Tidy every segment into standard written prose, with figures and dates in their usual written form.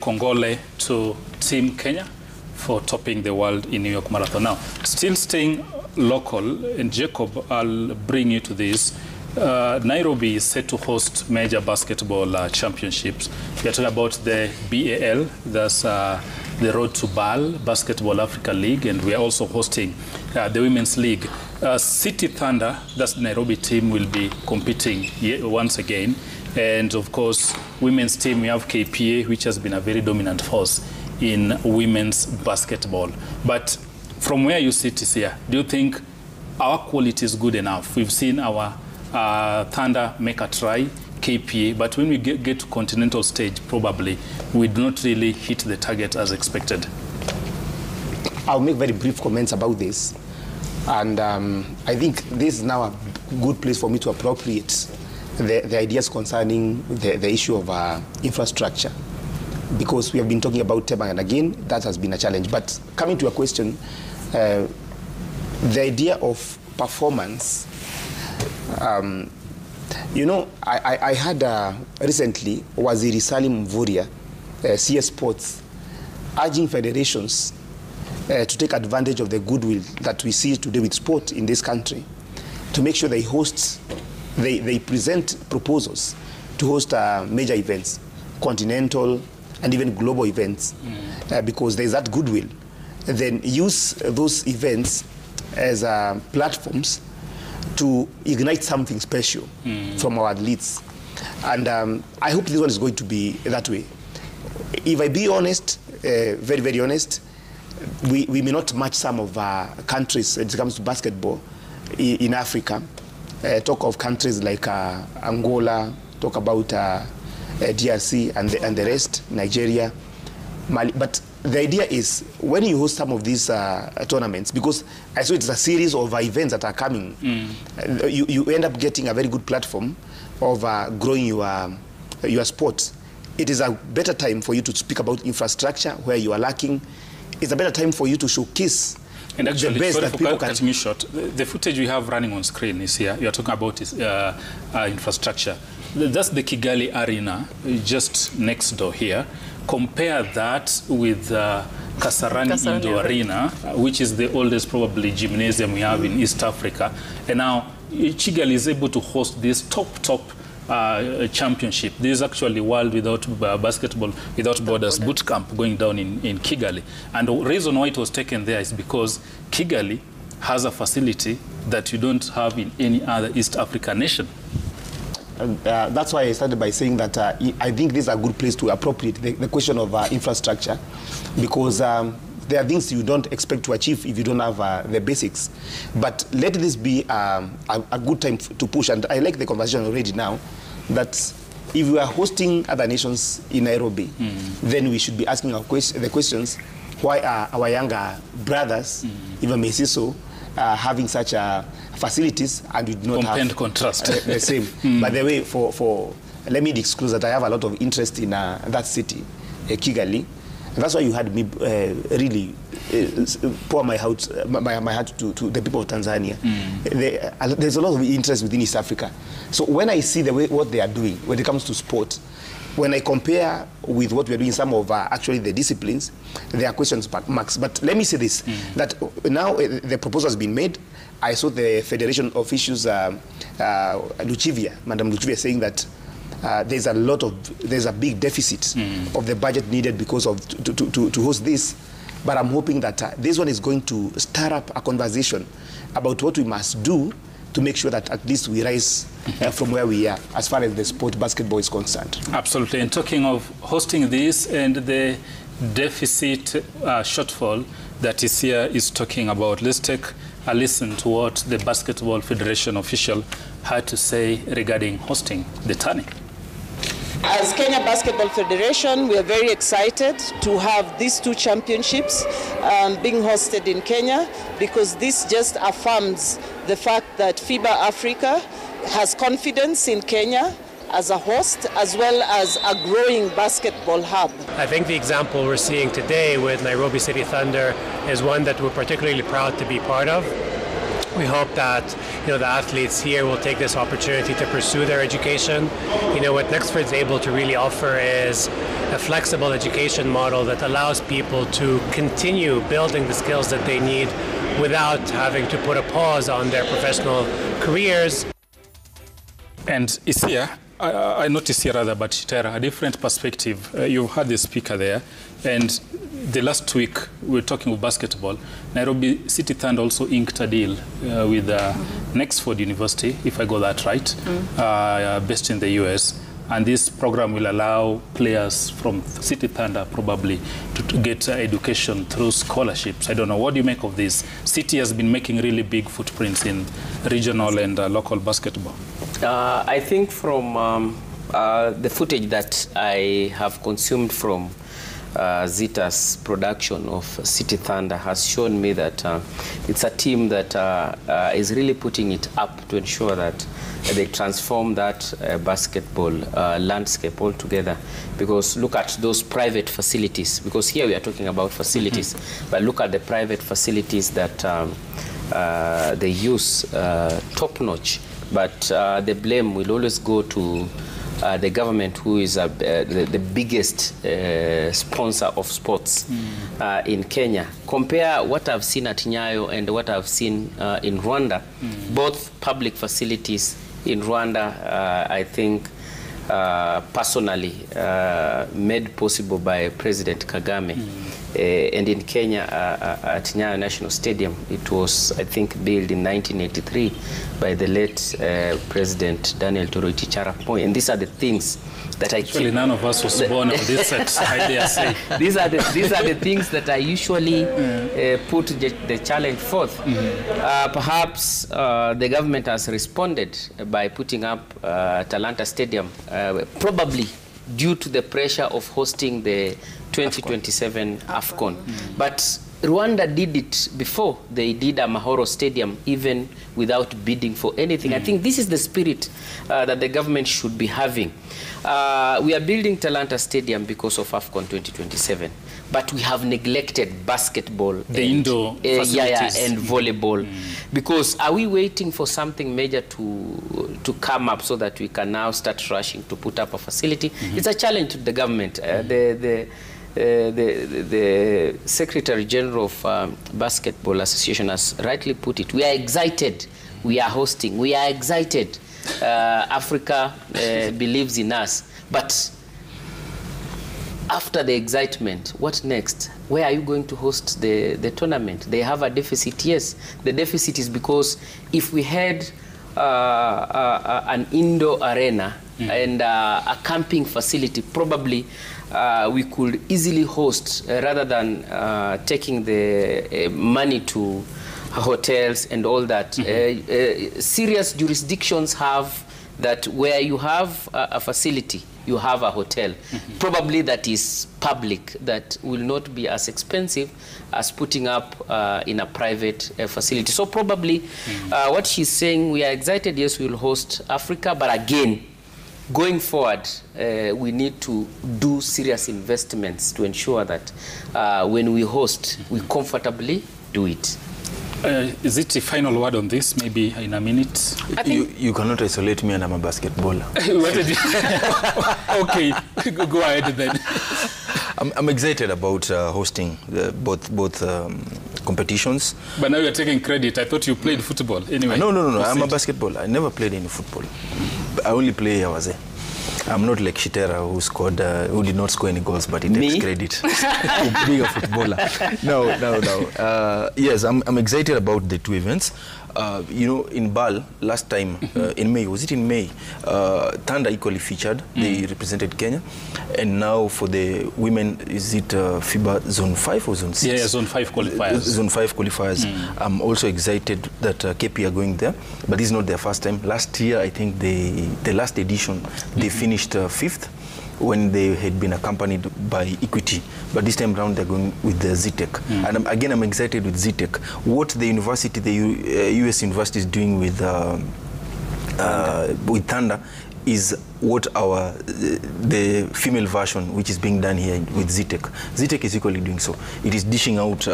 Kongole to Team Kenya for topping the world in New York Marathon. Now, still staying local, and Jacob, I'll bring you to this. Nairobi is set to host major basketball championships. We are talking about the BAL, that's the Road to BAL, Basketball Africa League, and we are also hosting the Women's League. City Thunder, that's the Nairobi team, will be competing once again. And of course, women's team, we have KPA, which has been a very dominant force in women's basketball. But from where you sit here, do you think our quality is good enough? We've seen our Thunder make a try, KPA, but when we get to continental stage, probably we do not really hit the target as expected. I'll make very brief comments about this. And I think this is now a good place for me to appropriate the ideas concerning the issue of infrastructure, because we have been talking about Tema, and again, that has been a challenge. But coming to a question, the idea of performance, you know, I had recently Waziri Salim Mvurya, CS Sports, urging federations to take advantage of the goodwill that we see today with sport in this country, to make sure they host, they present proposals to host major events, continental and even global events, because there's that goodwill. Then use those events as platforms to ignite something special from our athletes. And I hope this one is going to be that way. If I be honest, very, very honest, we may not match some of our countries when it comes to basketball in Africa. Talk of countries like Angola, talk about DRC and the rest, Nigeria, Mali. But the idea is, when you host some of these tournaments, because I saw it's a series of events that are coming, you end up getting a very good platform of growing your sport. It is a better time for you to speak about infrastructure where you are lacking. It's a better time for you to showcase. And actually, sorry for cutting you short, the footage we have running on screen is here. You are talking about infrastructure. That's the Kigali Arena, just next door here. Compare that with Kasarani Indoor Arena, which is the oldest probably gymnasium we have in East Africa. And now Kigali is able to host this top championship. This is actually World Without Basketball Without Borders boot camp going down in Kigali. And the reason why it was taken there is because Kigali has a facility that you don't have in any other East African nation. That's why I started by saying that I think this is a good place to appropriate the question of infrastructure, because there are things you don't expect to achieve if you don't have the basics. But let this be a good time to push. And I like the conversation already now, that if we are hosting other nations in Nairobi, then we should be asking the questions, why are our younger brothers, even Mesiso, having such facilities and we do not have contrast. The same. By the way, let me disclose that I have a lot of interest in that city, Kigali. And that's why you had me really pour my heart to the people of Tanzania. There's a lot of interest within East Africa. So when I see what they are doing when it comes to sport, when I compare with what we are doing in some of actually the disciplines, there are questions marks. But let me say this, that now the proposal has been made. I saw the federation officials, Luchivia, Madam Luchivia, saying that there's a big deficit of the budget needed because of to host this. But I'm hoping that this one is going to stir up a conversation about what we must do to make sure that at least we rise from where we are as far as the sport basketball is concerned. Absolutely. And talking of hosting this and the deficit shortfall that is here is talking about, let's take a listen to what the Basketball Federation official had to say regarding hosting the tourney. As Kenya Basketball Federation, we are very excited to have these two championships being hosted in Kenya, because this just affirms the fact that FIBA Africa has confidence in Kenya as a host, as well as a growing basketball hub. I think the example we're seeing today with Nairobi City Thunder is one that we're particularly proud to be part of. We hope that the athletes here will take this opportunity to pursue their education. What Nexford's able to really offer is a flexible education model that allows people to continue building the skills that they need without having to put a pause on their professional careers. And Isia, I noticed here rather, but Tera, a different perspective. You've had the speaker there, and the last week we were talking about basketball. Nairobi City Thunder also inked a deal with Nexford University, if I got that right, based in the US. And this program will allow players from City Thunder probably to get education through scholarships. I don't know. What do you make of this? City has been making really big footprints in regional and local basketball. I think from the footage that I have consumed from Zita's production of City Thunder has shown me that it's a team that is really putting it up to ensure that they transform that basketball landscape altogether. Because look at those private facilities, because here we are talking about facilities, but look at the private facilities that they use, top-notch. But the blame will always go to the government, who is the biggest sponsor of sports in Kenya. Compare what I've seen at Nyayo and what I've seen in Rwanda. Both public facilities in Rwanda, I think, personally made possible by President Kagame. And in Kenya, at Nyayo National Stadium, it was, I think, built in 1983 by the late President Daniel Toroitich Arap Moi. And these are the things that Actually, none of us was born of this set, I dare say. These are the things that I usually put the challenge forth. Perhaps the government has responded by putting up Talanta Stadium, probably due to the pressure of hosting the 2027 AFCON. But Rwanda did it before. They did a Mahoro Stadium even without bidding for anything. I think this is the spirit that the government should be having. We are building Talanta Stadium because of AFCON 2027, but we have neglected basketball, the indoor facilities, and volleyball. Because are we waiting for something major to come up so that we can now start rushing to put up a facility? It's a challenge to the government. The Secretary General of Basketball Association has rightly put it. We are excited. We are hosting. We are excited. Africa believes in us. But after the excitement, what next? Where are you going to host the tournament? They have a deficit, yes. The deficit is because if we had an indoor arena and a camping facility, probably we could easily host, rather than taking the money to hotels and all that. Serious jurisdictions have that where you have a facility, you have a hotel, probably that is public, that will not be as expensive as putting up in a private facility. So probably what she's saying, we are excited, yes, we will host Africa, but again, going forward, we need to do serious investments to ensure that when we host, we comfortably do it. Is it the final word on this? Maybe in a minute. You cannot isolate me, and I'm a basketballer. Okay, go ahead then. I'm excited about hosting both competitions. But now you're taking credit. I thought you played football. Anyway. No. I'm a basketballer. I never played any football. I only play Yawaze. I'm not like Shitera, who did not score any goals, but he takes credit for being a footballer. No. Yes, I'm excited about the two events. In BAL, last time, in May, was it in May? Thunder equally featured. They represented Kenya. And now for the women, is it FIBA Zone 5 or Zone 6? Yeah, Zone 5 qualifiers. Zone 5 qualifiers. I'm also excited that KP are going there. But this is not their first time. Last year, I think the last edition, they finished 5th when they had been accompanied by Equity. But this time around, they're going with the ZTEC. And again, I'm excited with ZTEC. What the university, the US university is doing with Thunder is what the female version, which is being done here with ZTEC. ZTEC is equally doing so. It is dishing out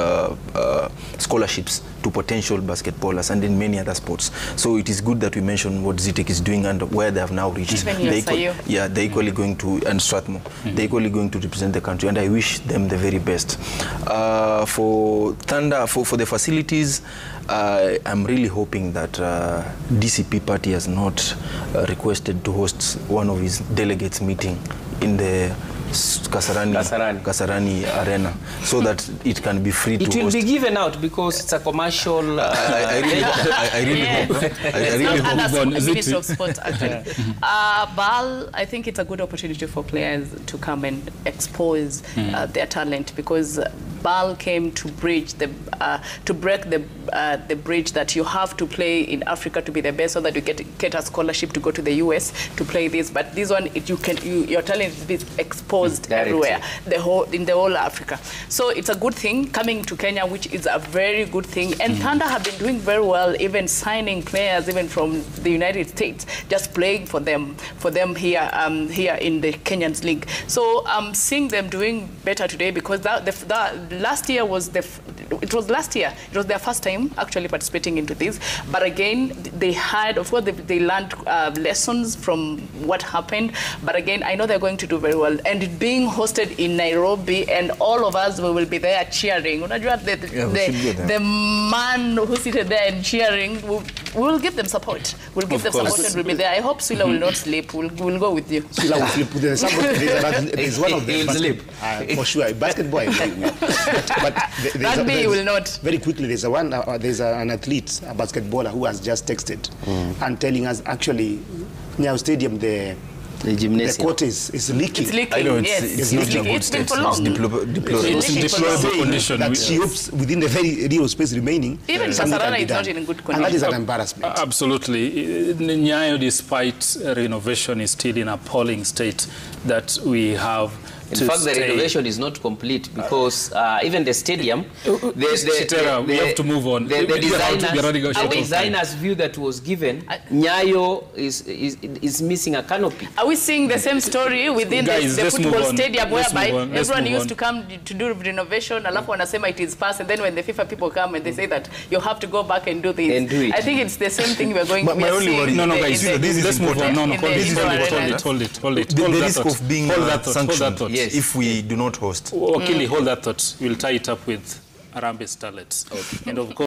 scholarships to potential basketballers and in many other sports. So it is good that we mention what ZTEC is doing and where they have now reached. They're equally going to, and Strathmore, they're equally going to represent the country, and I wish them the very best. For Thunder, for the facilities, I'm really hoping that DCP party has not requested to host one of his delegates meeting in the Kasarani Arena, so that it can be free to host. It will be given out because it's a commercial. I really hope. Minister of Sport, actually. BAL, I think it's a good opportunity for players to come and expose their talent, because BAL came to bridge the break the bridge that you have to play in Africa to be the best, so that you get a scholarship to go to the US to play this. But this one, your talent is exposed everywhere, in the whole Africa. So it's a good thing coming to Kenya, which is a very good thing. And Thunder have been doing very well, even signing players even from the United States, just playing for them here in the Kenyans League. So I'm seeing them doing better today, because last year was their first time actually participating into this. But again, they had, of course, they learned lessons from what happened. But again, I know they're going to do very well. And it being hosted in Nairobi, and all of us will be there cheering. The man who seated there and cheering, we'll give them support. We'll give them support and we'll be there. I hope Swila will not sleep. We'll go with you. Swila will sleep. There's one of them. He'll sleep. For sure. Basketball. But rugby will not. Very quickly, there's an athlete, a basketballer, who has just texted and telling us, actually, near stadium, the court is leaking. It's leaking. I know it's not in a good state. It's deplorable condition. That she hopes within the very real space remaining, even Kasarani is not in good condition. And that is an embarrassment. Absolutely. Nyayo, despite renovation, is still in an appalling state that we have. In fact, the renovation is not complete, because even the stadium, we have to move on. The designer's view that was given, Nyayo is missing a canopy. Are we seeing the same story within the football stadium, whereby everyone used to come to do renovation, alafu wanasema it is past, and then when the FIFA people come and they say that you have to go back and do this. And do it. I think it's the same thing we're going to my only worry, no, guys, let's move on. Hold it. The risk of being sanctioned. Yes. If we do not host. Wakili, hold that thought. We'll tie it up with Harambee Starlets. Okay. And of course,